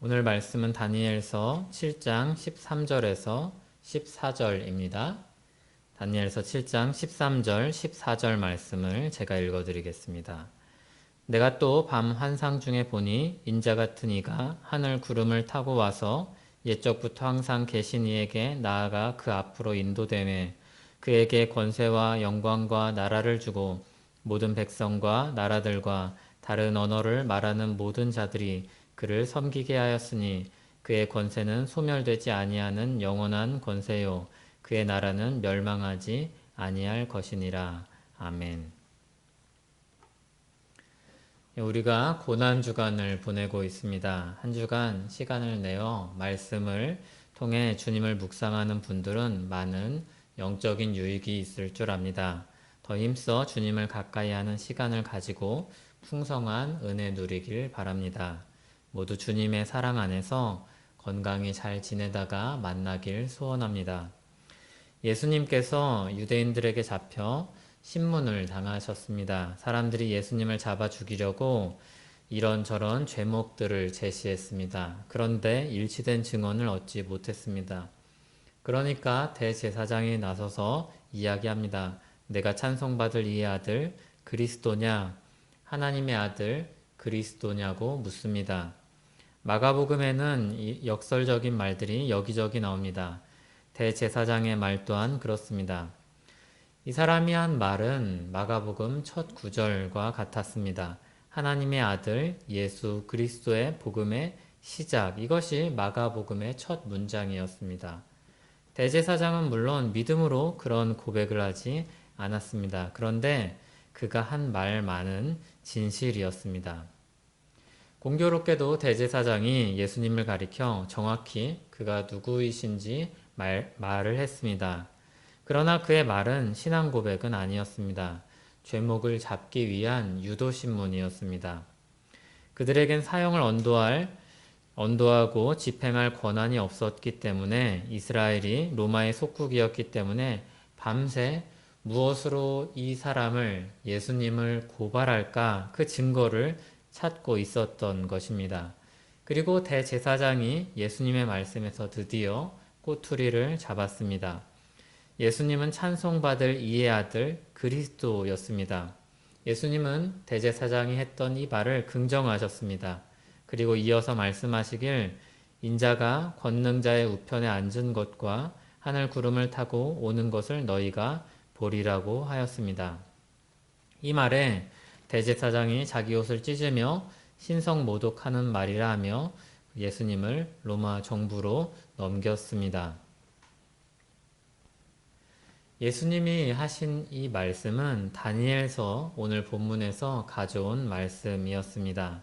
오늘 말씀은 다니엘서 7장 13절에서 14절입니다. 다니엘서 7장 13절, 14절 말씀을 제가 읽어드리겠습니다. 내가 또 밤 환상 중에 보니 인자 같은 이가 하늘 구름을 타고 와서 옛적부터 항상 계신 이에게 나아가 그 앞으로 인도되매 그에게 권세와 영광과 나라를 주고 모든 백성과 나라들과 다른 언어를 말하는 모든 자들이 그를 섬기게 하였으니 그의 권세는 소멸되지 아니하는 영원한 권세요 그의 나라는 멸망하지 아니할 것이니라. 아멘. 우리가 고난주간을 보내고 있습니다. 한 주간 시간을 내어 말씀을 통해 주님을 묵상하는 분들은 많은 영적인 유익이 있을 줄 압니다. 더 힘써 주님을 가까이 하는 시간을 가지고 풍성한 은혜 누리길 바랍니다. 모두 주님의 사랑 안에서 건강히 잘 지내다가 만나길 소원합니다. 예수님께서 유대인들에게 잡혀 신문을 당하셨습니다. 사람들이 예수님을 잡아 죽이려고 이런저런 죄목들을 제시했습니다. 그런데 일치된 증언을 얻지 못했습니다. 그러니까 대제사장이 나서서 이야기합니다. 내가 찬송받을 이의 아들 그리스도냐? 하나님의 아들 그리스도냐고 묻습니다. 마가복음에는 이 역설적인 말들이 여기저기 나옵니다. 대제사장의 말 또한 그렇습니다. 이 사람이 한 말은 마가복음 첫 구절과 같았습니다. 하나님의 아들 예수 그리스도의 복음의 시작, 이것이 마가복음의 첫 문장이었습니다. 대제사장은 물론 믿음으로 그런 고백을 하지 않았습니다. 그런데 그가 한 말만은 진실이었습니다. 공교롭게도 대제사장이 예수님을 가리켜 정확히 그가 누구이신지 말을 했습니다. 그러나 그의 말은 신앙 고백은 아니었습니다. 죄목을 잡기 위한 유도신문이었습니다. 그들에겐 사형을 언도하고 집행할 권한이 없었기 때문에 이스라엘이 로마의 속국이었기 때문에 밤새 무엇으로 이 사람을 예수님을 고발할까 그 증거를 찾고 있었던 것입니다. 그리고 대제사장이 예수님의 말씀에서 드디어 꼬투리를 잡았습니다. 예수님은 찬송받을 이의 아들 그리스도였습니다. 예수님은 대제사장이 했던 이 말을 긍정하셨습니다. 그리고 이어서 말씀하시길 인자가 권능자의 우편에 앉은 것과 하늘 구름을 타고 오는 것을 너희가 보리라고 하였습니다. 이 말에 대제사장이 자기 옷을 찢으며 신성모독하는 말이라 하며 예수님을 로마 정부로 넘겼습니다. 예수님이 하신 이 말씀은 다니엘서 오늘 본문에서 가져온 말씀이었습니다.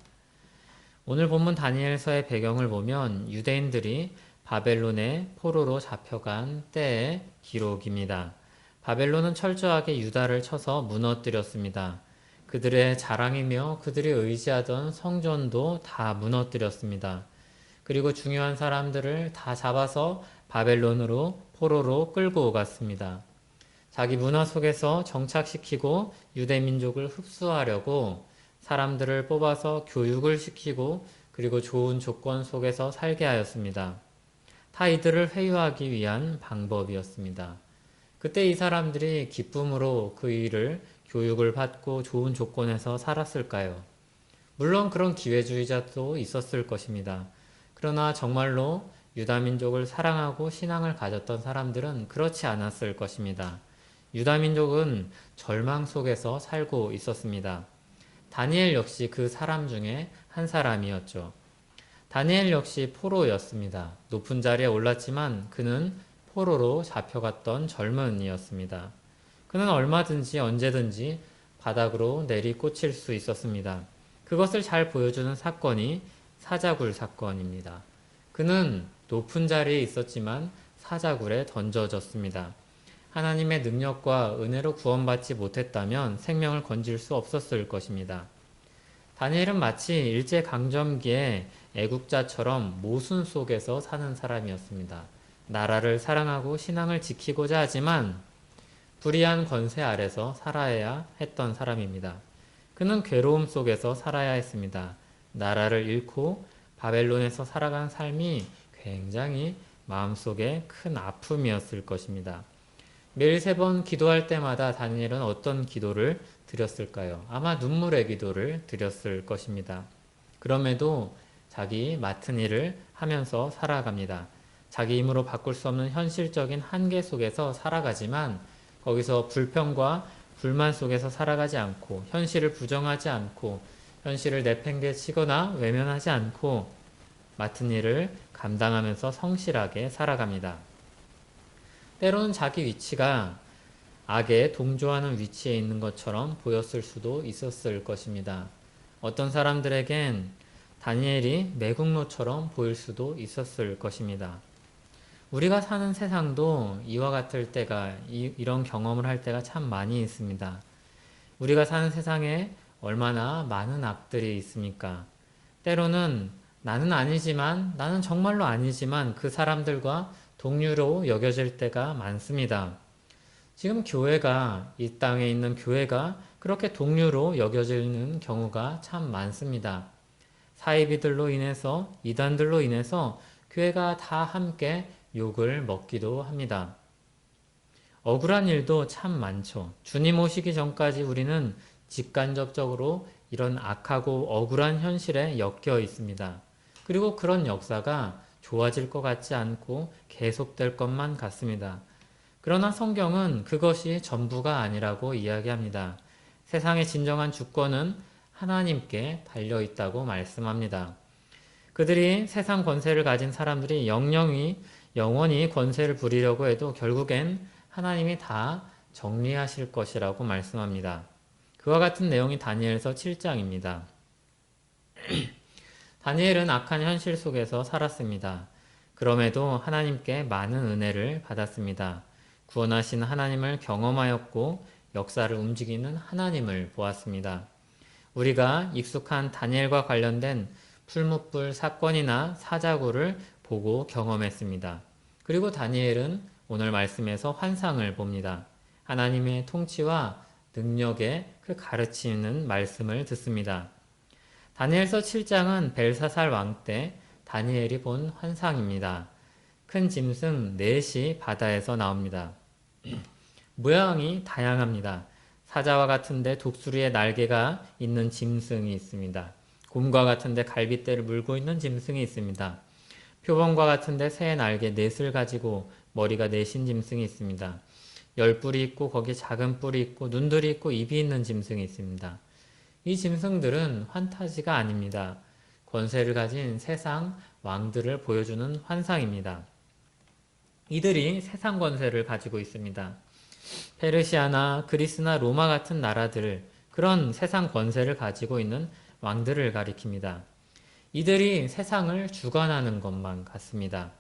오늘 본문 다니엘서의 배경을 보면 유대인들이 바벨론의 포로로 잡혀간 때의 기록입니다. 바벨론은 철저하게 유다를 쳐서 무너뜨렸습니다. 그들의 자랑이며 그들이 의지하던 성전도 다 무너뜨렸습니다. 그리고 중요한 사람들을 다 잡아서 바벨론으로 포로로 끌고 갔습니다. 자기 문화 속에서 정착시키고 유대민족을 흡수하려고 사람들을 뽑아서 교육을 시키고 그리고 좋은 조건 속에서 살게 하였습니다. 다 이들을 회유하기 위한 방법이었습니다. 그때 이 사람들이 기쁨으로 그 일을 교육을 받고 좋은 조건에서 살았을까요? 물론 그런 기회주의자도 있었을 것입니다. 그러나 정말로 유다민족을 사랑하고 신앙을 가졌던 사람들은 그렇지 않았을 것입니다. 유다민족은 절망 속에서 살고 있었습니다. 다니엘 역시 그 사람 중에 한 사람이었죠. 다니엘 역시 포로였습니다. 높은 자리에 올랐지만 그는 포로로 잡혀갔던 젊은이였습니다. 그는 얼마든지 언제든지 바닥으로 내리꽂힐 수 있었습니다. 그것을 잘 보여주는 사건이 사자굴 사건입니다. 그는 높은 자리에 있었지만 사자굴에 던져졌습니다. 하나님의 능력과 은혜로 구원받지 못했다면 생명을 건질 수 없었을 것입니다. 다니엘은 마치 일제강점기의 애국자처럼 모순 속에서 사는 사람이었습니다. 나라를 사랑하고 신앙을 지키고자 하지만 불의한 권세 아래서 살아야 했던 사람입니다. 그는 괴로움 속에서 살아야 했습니다. 나라를 잃고 바벨론에서 살아간 삶이 굉장히 마음속에 큰 아픔이었을 것입니다. 매일 3번 기도할 때마다 다니엘은 어떤 기도를 드렸을까요? 아마 눈물의 기도를 드렸을 것입니다. 그럼에도 자기 맡은 일을 하면서 살아갑니다. 자기 힘으로 바꿀 수 없는 현실적인 한계 속에서 살아가지만 거기서 불평과 불만 속에서 살아가지 않고 현실을 부정하지 않고 현실을 내팽개치거나 외면하지 않고 맡은 일을 감당하면서 성실하게 살아갑니다. 때로는 자기 위치가 악에 동조하는 위치에 있는 것처럼 보였을 수도 있었을 것입니다. 어떤 사람들에겐 다니엘이 매국노처럼 보일 수도 있었을 것입니다. 우리가 사는 세상도 이와 같을 때가, 이런 경험을 할 때가 참 많이 있습니다. 우리가 사는 세상에 얼마나 많은 악들이 있습니까? 때로는 나는 정말로 아니지만 그 사람들과 동료로 여겨질 때가 많습니다. 지금 교회가, 이 땅에 있는 교회가 그렇게 동료로 여겨지는 경우가 참 많습니다. 사이비들로 인해서, 이단들로 인해서 교회가 다 함께 욕을 먹기도 합니다. 억울한 일도 참 많죠. 주님 오시기 전까지 우리는 직간접적으로 이런 악하고 억울한 현실에 엮여 있습니다. 그리고 그런 역사가 좋아질 것 같지 않고 계속될 것만 같습니다. 그러나 성경은 그것이 전부가 아니라고 이야기합니다. 세상의 진정한 주권은 하나님께 달려있다고 말씀합니다. 그들이 세상 권세를 가진 사람들이 영원히 권세를 부리려고 해도 결국엔 하나님이 다 정리하실 것이라고 말씀합니다. 그와 같은 내용이 다니엘서 7장입니다. 다니엘은 악한 현실 속에서 살았습니다. 그럼에도 하나님께 많은 은혜를 받았습니다. 구원하신 하나님을 경험하였고 역사를 움직이는 하나님을 보았습니다. 우리가 익숙한 다니엘과 관련된 풀무불 사건이나 사자구를 보고 경험했습니다. 그리고 다니엘은 오늘 말씀에서 환상을 봅니다. 하나님의 통치와 능력의 그 가르치는 말씀을 듣습니다. 다니엘서 7장은 벨사살 왕 때 다니엘이 본 환상입니다. 큰 짐승 4이 바다에서 나옵니다. 모양이 다양합니다. 사자와 같은데 독수리의 날개가 있는 짐승이 있습니다. 곰과 같은데 갈빗대를 물고 있는 짐승이 있습니다. 표범과 같은데 새의 날개 4을 가지고 머리가 4신 짐승이 있습니다. 10뿔이 있고 거기에 작은 뿔이 있고 눈들이 있고 입이 있는 짐승이 있습니다. 이 짐승들은 환타지가 아닙니다. 권세를 가진 세상 왕들을 보여주는 환상입니다. 이들이 세상 권세를 가지고 있습니다. 페르시아나 그리스나 로마 같은 나라들, 그런 세상 권세를 가지고 있는 왕들을 가리킵니다. 이들이 세상을 주관하는 것만 같습니다.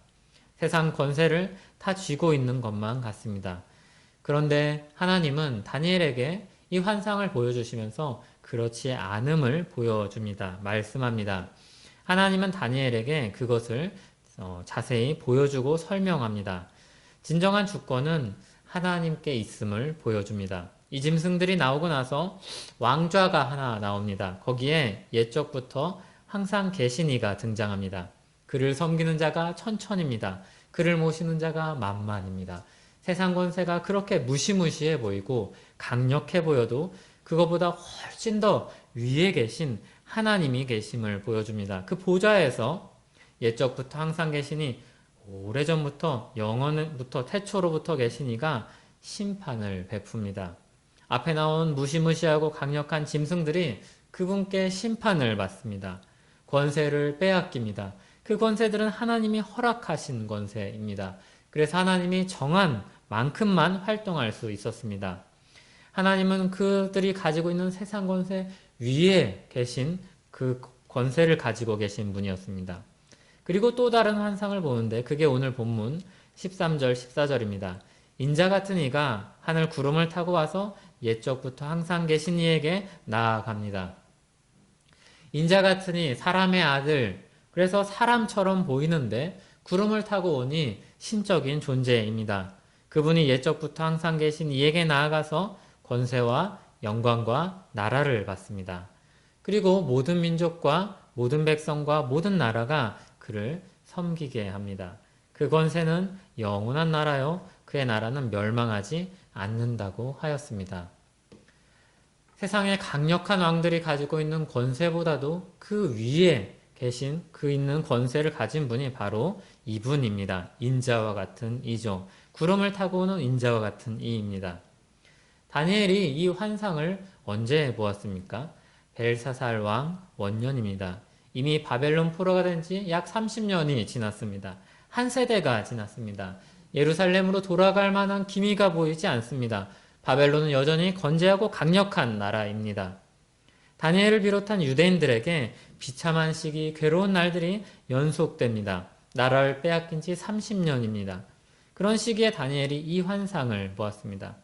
세상 권세를 다 쥐고 있는 것만 같습니다. 그런데 하나님은 다니엘에게 이 환상을 보여주시면서 그렇지 않음을 보여줍니다. 말씀합니다. 하나님은 다니엘에게 그것을 자세히 보여주고 설명합니다. 진정한 주권은 하나님께 있음을 보여줍니다. 이 짐승들이 나오고 나서 왕좌가 하나 나옵니다. 거기에 옛적부터 항상 계신 이가 등장합니다. 그를 섬기는 자가 천천입니다. 그를 모시는 자가 만만입니다. 세상 권세가 그렇게 무시무시해 보이고 강력해 보여도 그거보다 훨씬 더 위에 계신 하나님이 계심을 보여줍니다. 그 보좌에서 옛적부터 항상 계시니 오래전부터 영원부터 태초로부터 계신 이가 심판을 베풉니다. 앞에 나온 무시무시하고 강력한 짐승들이 그분께 심판을 받습니다. 권세를 빼앗깁니다. 그 권세들은 하나님이 허락하신 권세입니다. 그래서 하나님이 정한 만큼만 활동할 수 있었습니다. 하나님은 그들이 가지고 있는 세상 권세 위에 계신 그 권세를 가지고 계신 분이었습니다. 그리고 또 다른 환상을 보는데 그게 오늘 본문 13절, 14절입니다. 인자 같은 이가 하늘 구름을 타고 와서 옛적부터 항상 계신 이에게 나아갑니다. 인자 같은 이, 사람의 아들, 그래서 사람처럼 보이는데 구름을 타고 오니 신적인 존재입니다. 그분이 옛적부터 항상 계신 이에게 나아가서 권세와 영광과 나라를 받습니다. 그리고 모든 민족과 모든 백성과 모든 나라가 그를 섬기게 합니다. 그 권세는 영원한 나라요 그의 나라는 멸망하지 않는다고 하였습니다. 세상의 강력한 왕들이 가지고 있는 권세보다도 그 위에 계신 그 있는 권세를 가진 분이 바로 이분입니다. 인자와 같은 이죠. 구름을 타고 오는 인자와 같은 이입니다. 다니엘이 이 환상을 언제 보았습니까? 벨사살 왕 원년입니다. 이미 바벨론 포로가 된 지 약 30년이 지났습니다. 한 세대가 지났습니다. 예루살렘으로 돌아갈 만한 기미가 보이지 않습니다. 바벨론은 여전히 건재하고 강력한 나라입니다. 다니엘을 비롯한 유대인들에게 비참한 시기, 괴로운 날들이 연속됩니다. 나라를 빼앗긴 지 30년입니다. 그런 시기에 다니엘이 이 환상을 보았습니다.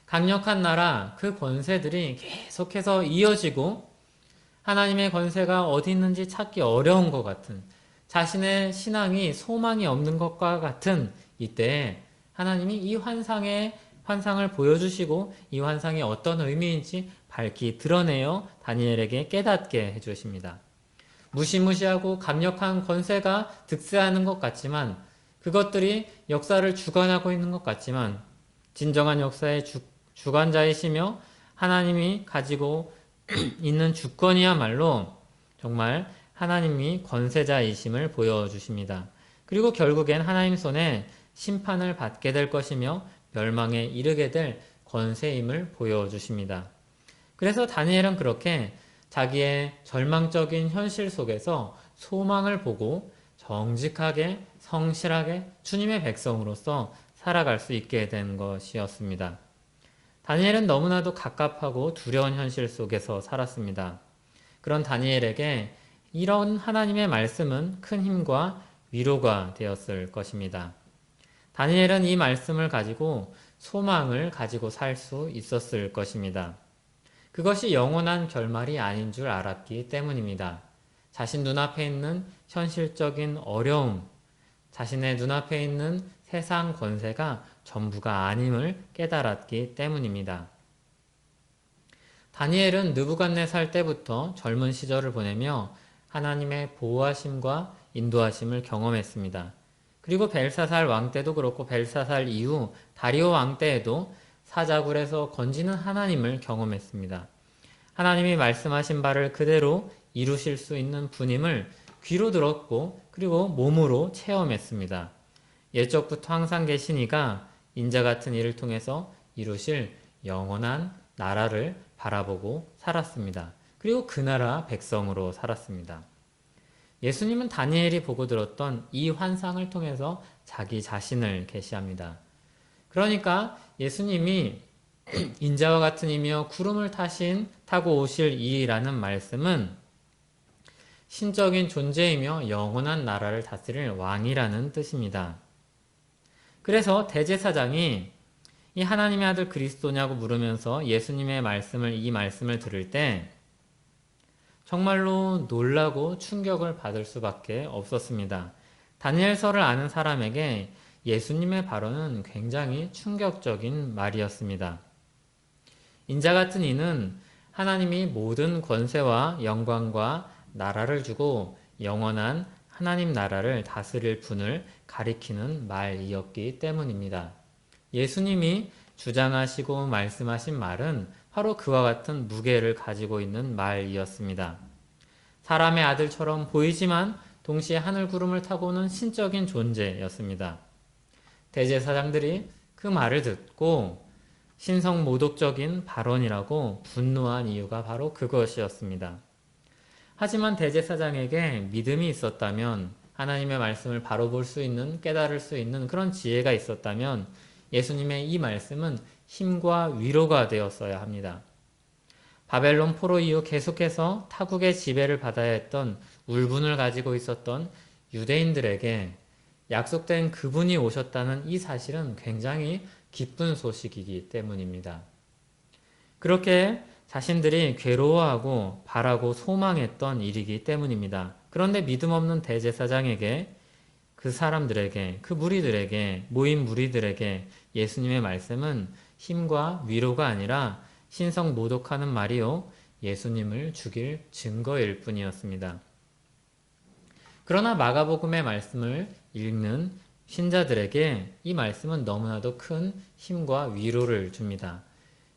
강력한 나라, 그 권세들이 계속해서 이어지고 하나님의 권세가 어디 있는지 찾기 어려운 것 같은, 자신의 신앙이 소망이 없는 것과 같은 이때에 하나님이 이 환상을 보여주시고 이 환상이 어떤 의미인지 밝히 드러내어 다니엘에게 깨닫게 해주십니다. 무시무시하고 강력한 권세가 득세하는 것 같지만, 그것들이 역사를 주관하고 있는 것 같지만, 진정한 역사의 주관자이시며 하나님이 가지고 있는 주권이야말로 정말 하나님이 권세자이심을 보여주십니다. 그리고 결국엔 하나님 손에 심판을 받게 될 것이며 멸망에 이르게 될 권세임을 보여주십니다. 그래서 다니엘은 그렇게 자기의 절망적인 현실 속에서 소망을 보고 정직하게 성실하게 주님의 백성으로서 살아갈 수 있게 된 것이었습니다. 다니엘은 너무나도 갑갑하고 두려운 현실 속에서 살았습니다. 그런 다니엘에게 이런 하나님의 말씀은 큰 힘과 위로가 되었을 것입니다. 다니엘은 이 말씀을 가지고 소망을 가지고 살 수 있었을 것입니다. 그것이 영원한 결말이 아닌 줄 알았기 때문입니다. 자신 눈앞에 있는 현실적인 어려움, 자신의 눈앞에 있는 세상 권세가 전부가 아님을 깨달았기 때문입니다. 다니엘은 느부갓네살 때부터 젊은 시절을 보내며 하나님의 보호하심과 인도하심을 경험했습니다. 그리고 벨사살 왕 때도 그렇고 벨사살 이후 다리오 왕 때에도 사자굴에서 건지는 하나님을 경험했습니다. 하나님이 말씀하신 바를 그대로 이루실 수 있는 분임을 귀로 들었고 그리고 몸으로 체험했습니다. 옛적부터 항상 계신 이가 인자 같은 이를 통해서 이루실 영원한 나라를 바라보고 살았습니다. 그리고 그 나라 백성으로 살았습니다. 예수님은 다니엘이 보고 들었던 이 환상을 통해서 자기 자신을 계시합니다. 그러니까 예수님이 인자와 같은 이며 구름을 타고 오실 이라는 말씀은 신적인 존재이며 영원한 나라를 다스릴 왕이라는 뜻입니다. 그래서 대제사장이 이 하나님의 아들 그리스도냐고 물으면서 예수님의 이 말씀을 들을 때 정말로 놀라고 충격을 받을 수밖에 없었습니다. 다니엘서를 아는 사람에게 예수님의 발언은 굉장히 충격적인 말이었습니다. 인자 같은 이는 하나님이 모든 권세와 영광과 나라를 주고 영원한 하나님 나라를 다스릴 분을 가리키는 말이었기 때문입니다. 예수님이 주장하시고 말씀하신 말은 바로 그와 같은 무게를 가지고 있는 말이었습니다. 사람의 아들처럼 보이지만 동시에 하늘 구름을 타고 오는 신적인 존재였습니다. 대제사장들이 그 말을 듣고 신성모독적인 발언이라고 분노한 이유가 바로 그것이었습니다. 하지만 대제사장에게 믿음이 있었다면, 하나님의 말씀을 바로 볼 수 있는, 깨달을 수 있는 그런 지혜가 있었다면 예수님의 이 말씀은 힘과 위로가 되었어야 합니다. 바벨론 포로 이후 계속해서 타국의 지배를 받아야 했던 울분을 가지고 있었던 유대인들에게 약속된 그분이 오셨다는 이 사실은 굉장히 기쁜 소식이기 때문입니다. 그렇게 자신들이 괴로워하고 바라고 소망했던 일이기 때문입니다. 그런데 믿음 없는 대제사장에게, 그 사람들에게, 그 무리들에게, 모인 무리들에게 예수님의 말씀은 힘과 위로가 아니라 신성모독하는 말이요 예수님을 죽일 증거일 뿐이었습니다. 그러나 마가복음의 말씀을 읽는 신자들에게 이 말씀은 너무나도 큰 힘과 위로를 줍니다.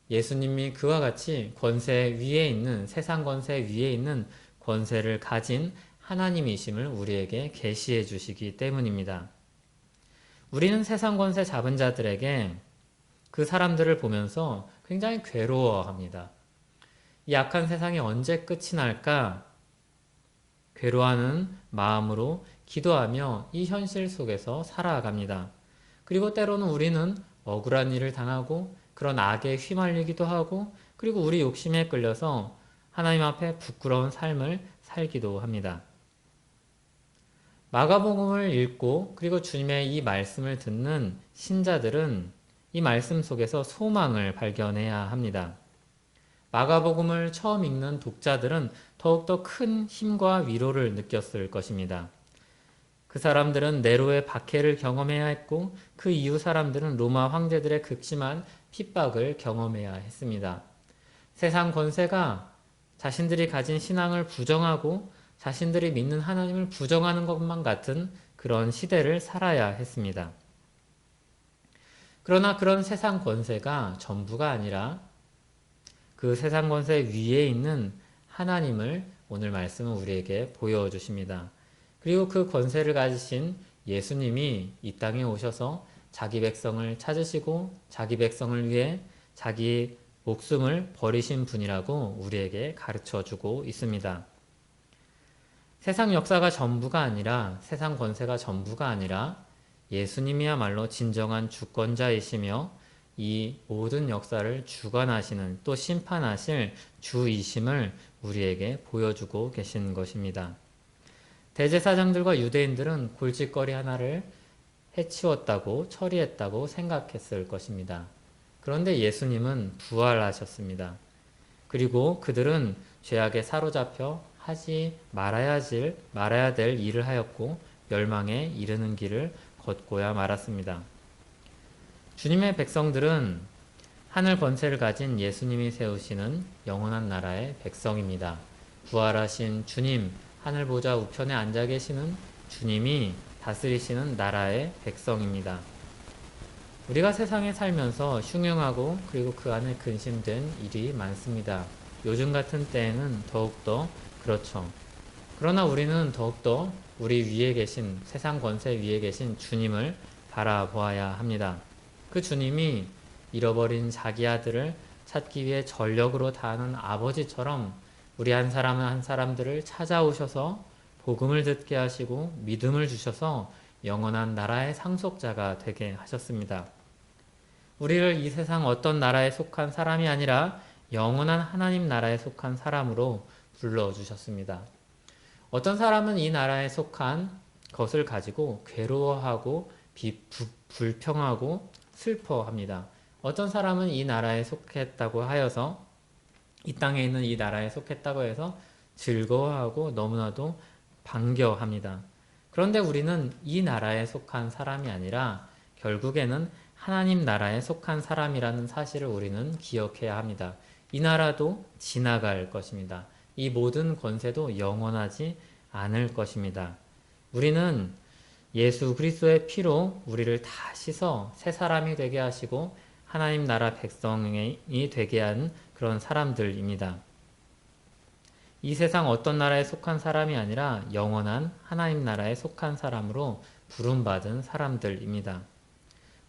예수님이 그와 같이 권세 위에 있는, 세상 권세 위에 있는 권세를 가진 하나님이심을 우리에게 계시해 주시기 때문입니다. 우리는 세상 권세 잡은 자들에게 그 사람들을 보면서 굉장히 괴로워합니다. 이 악한 세상이 언제 끝이 날까 괴로워하는 마음으로 기도하며 이 현실 속에서 살아갑니다. 그리고 때로는 우리는 억울한 일을 당하고 그런 악에 휘말리기도 하고 그리고 우리 욕심에 끌려서 하나님 앞에 부끄러운 삶을 살기도 합니다. 마가복음을 읽고 그리고 주님의 이 말씀을 듣는 신자들은 이 말씀 속에서 소망을 발견해야 합니다. 마가복음을 처음 읽는 독자들은 더욱더 큰 힘과 위로를 느꼈을 것입니다. 그 사람들은 네로의 박해를 경험해야 했고 그 이후 사람들은 로마 황제들의 극심한 핍박을 경험해야 했습니다. 세상 권세가 자신들이 가진 신앙을 부정하고 자신들이 믿는 하나님을 부정하는 것만 같은 그런 시대를 살아야 했습니다. 그러나 그런 세상 권세가 전부가 아니라 그 세상 권세 위에 있는 하나님을 오늘 말씀은 우리에게 보여주십니다. 그리고 그 권세를 가지신 예수님이 이 땅에 오셔서 자기 백성을 찾으시고 자기 백성을 위해 자기 목숨을 버리신 분이라고 우리에게 가르쳐주고 있습니다. 세상 역사가 전부가 아니라 세상 권세가 전부가 아니라 예수님이야말로 진정한 주권자이시며 이 모든 역사를 주관하시는 또 심판하실 주이심을 우리에게 보여주고 계신 것입니다. 대제사장들과 유대인들은 골칫거리 하나를 해치웠다고 처리했다고 생각했을 것입니다. 그런데 예수님은 부활하셨습니다. 그리고 그들은 죄악에 사로잡혀 하지 말아야 될 일을 하였고 멸망에 이르는 길을 걷고야 말았습니다. 주님의 백성들은 하늘 권세를 가진 예수님이 세우시는 영원한 나라의 백성입니다. 부활하신 주님, 하늘 보좌 우편에 앉아 계시는 주님이 다스리시는 나라의 백성입니다. 우리가 세상에 살면서 흉흉하고 그리고 그 안에 근심된 일이 많습니다. 요즘 같은 때에는 더욱더 그렇죠. 그러나 우리는 더욱더 우리 위에 계신 세상 권세 위에 계신 주님을 바라보아야 합니다. 그 주님이 잃어버린 자기 아들을 찾기 위해 전력으로 다하는 아버지처럼 우리 한 사람 한 사람들을 찾아오셔서 복음을 듣게 하시고 믿음을 주셔서 영원한 나라의 상속자가 되게 하셨습니다. 우리를 이 세상 어떤 나라에 속한 사람이 아니라 영원한 하나님 나라에 속한 사람으로 불러주셨습니다. 어떤 사람은 이 나라에 속한 것을 가지고 괴로워하고 불평하고 슬퍼합니다. 어떤 사람은 이 나라에 속했다고 하여서 이 땅에 있는 이 나라에 속했다고 해서 즐거워하고 너무나도 반겨합니다. 그런데 우리는 이 나라에 속한 사람이 아니라 결국에는 하나님 나라에 속한 사람이라는 사실을 우리는 기억해야 합니다. 이 나라도 지나갈 것입니다. 이 모든 권세도 영원하지 않을 것입니다. 우리는 예수 그리스도의 피로 우리를 다 씻어 새 사람이 되게 하시고 하나님 나라 백성이 되게 한 그런 사람들입니다. 이 세상 어떤 나라에 속한 사람이 아니라 영원한 하나님 나라에 속한 사람으로 부름받은 사람들입니다.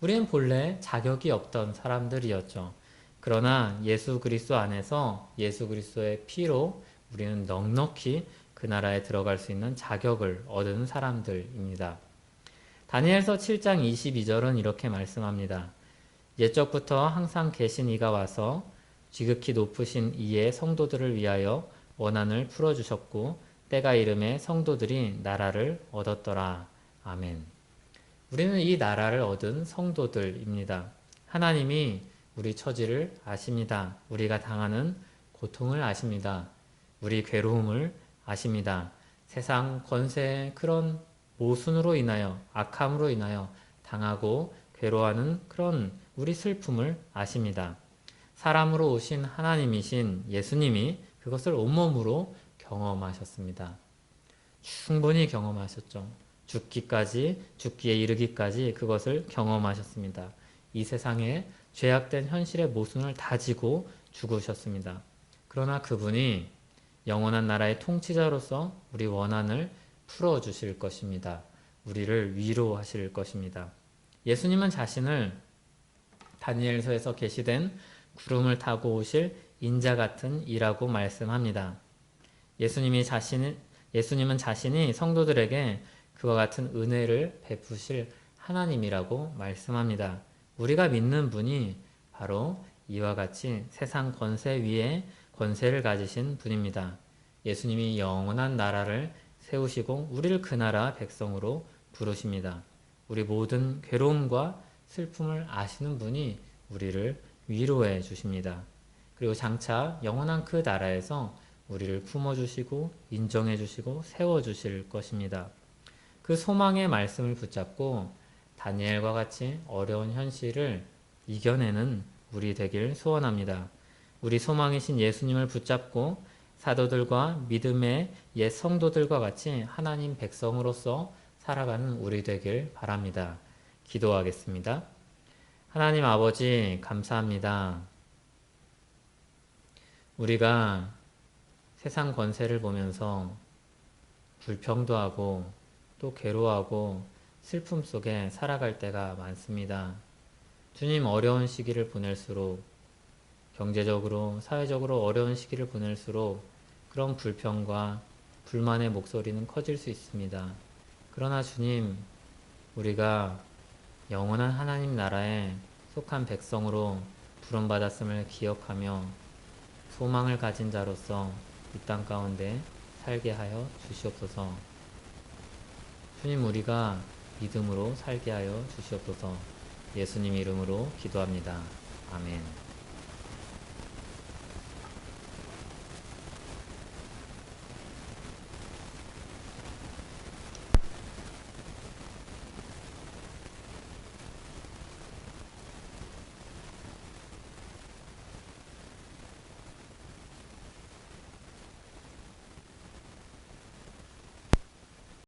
우리는 본래 자격이 없던 사람들이었죠. 그러나 예수 그리스도 안에서 예수 그리스도의 피로 우리는 넉넉히 그 나라에 들어갈 수 있는 자격을 얻은 사람들입니다. 다니엘서 7장 22절은 이렇게 말씀합니다. 옛적부터 항상 계신 이가 와서 지극히 높으신 이의 성도들을 위하여 원한을 풀어주셨고 때가 이름에 성도들이 나라를 얻었더라. 아멘. 우리는 이 나라를 얻은 성도들입니다. 하나님이 우리 처지를 아십니다. 우리가 당하는 고통을 아십니다. 우리 괴로움을 아십니다. 세상 권세의 그런 모순으로 인하여 악함으로 인하여 당하고 괴로워하는 그런 우리 슬픔을 아십니다. 사람으로 오신 하나님이신 예수님이 그것을 온몸으로 경험하셨습니다. 충분히 경험하셨죠. 죽기에 이르기까지 그것을 경험하셨습니다. 이 세상에 죄악된 현실의 모순을 다지고 죽으셨습니다. 그러나 그분이 영원한 나라의 통치자로서 우리 원한을 풀어주실 것입니다. 우리를 위로하실 것입니다. 예수님은 자신을 다니엘서에서 계시된 구름을 타고 오실 인자 같은 이라고 말씀합니다. 예수님은 자신이 성도들에게 그와 같은 은혜를 베푸실 하나님이라고 말씀합니다. 우리가 믿는 분이 바로 이와 같이 세상 권세 위에 권세를 가지신 분입니다. 예수님이 영원한 나라를 세우시고 우리를 그 나라 백성으로 부르십니다. 우리 모든 괴로움과 슬픔을 아시는 분이 우리를 위로해 주십니다. 그리고 장차 영원한 그 나라에서 우리를 품어주시고 인정해주시고 세워주실 것입니다. 그 소망의 말씀을 붙잡고 다니엘과 같이 어려운 현실을 이겨내는 우리 되길 소원합니다. 우리 소망이신 예수님을 붙잡고 사도들과 믿음의 옛 성도들과 같이 하나님 백성으로서 살아가는 우리 되길 바랍니다. 기도하겠습니다. 하나님 아버지 감사합니다. 우리가 세상 권세를 보면서 불평도 하고 또 괴로워하고 슬픔 속에 살아갈 때가 많습니다. 주님 어려운 시기를 보낼수록 경제적으로 사회적으로 어려운 시기를 보낼수록 그런 불평과 불만의 목소리는 커질 수 있습니다. 그러나 주님 우리가 영원한 하나님 나라에 속한 백성으로 부름받았음을 기억하며 소망을 가진 자로서 이 땅 가운데 살게 하여 주시옵소서. 주님 우리가 믿음으로 살게 하여 주시옵소서. 예수님 이름으로 기도합니다. 아멘.